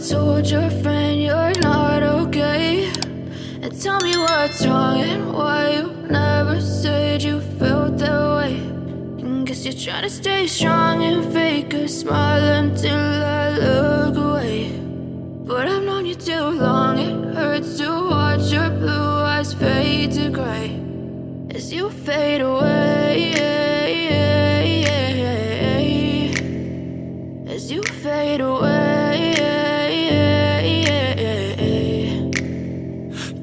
told your friend you're not okay? And tell me what's wrong and why you never said you felt that way. And guess you're trying to stay strong and fake a smile until I look away. But I've known you too long, it hurts to watch your blue eyes fade to gray as you fade away, as you fade away.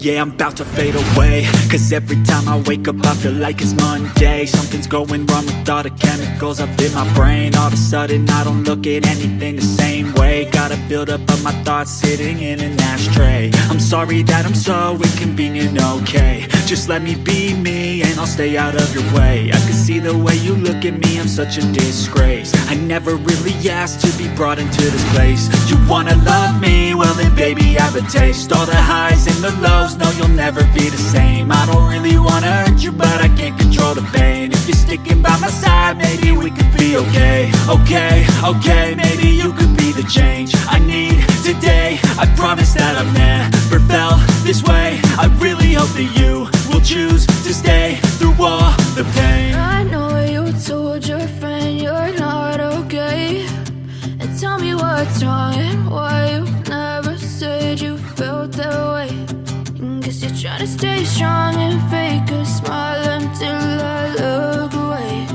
Yeah, I'm about to fade away, cause every time I wake up I feel like it's Monday. Something's going wrong with all the chemicals up in my brain. All of a sudden I don't look at anything the same way. Got a build up of my thoughts sitting in an ashtray. I'm sorry that I'm so inconvenient, okay? Just let me be me and I'll stay out of your way. I can see the way you look at me, I'm such a disgrace. I never really asked to be brought into this place. You wanna love me? Well then baby I have a taste. All the highs and the lows, no you'll never be the same. I don't really wanna hurt you but I can't control the pain. If you're sticking by my side maybe we could be okay. Okay, maybe you could be the change I need today. I promise that I've never felt this way. I really hope that you will choose to stay through all the pain. I know you told your friend you're not okay. And tell me what's wrong and why you never said you felt that way. And guess you're trying to stay strong and fake a smile until I look away.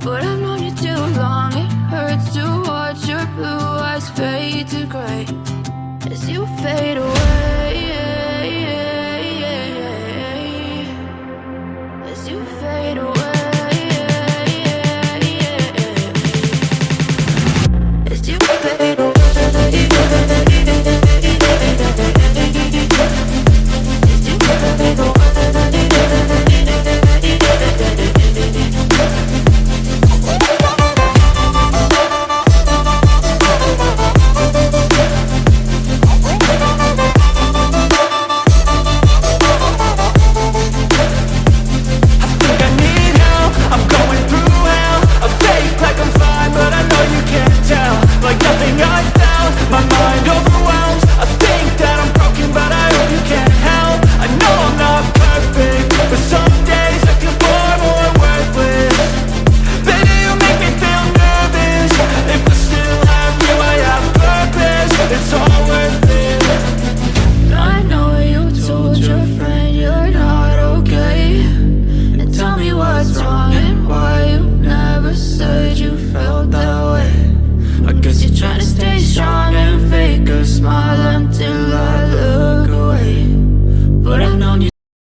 But I've known you too long, it hurts to watch your blue eyes fade to gray as you fade away, as you fade away, as you fade away. Like nothing I felt, my mind overwhelmed.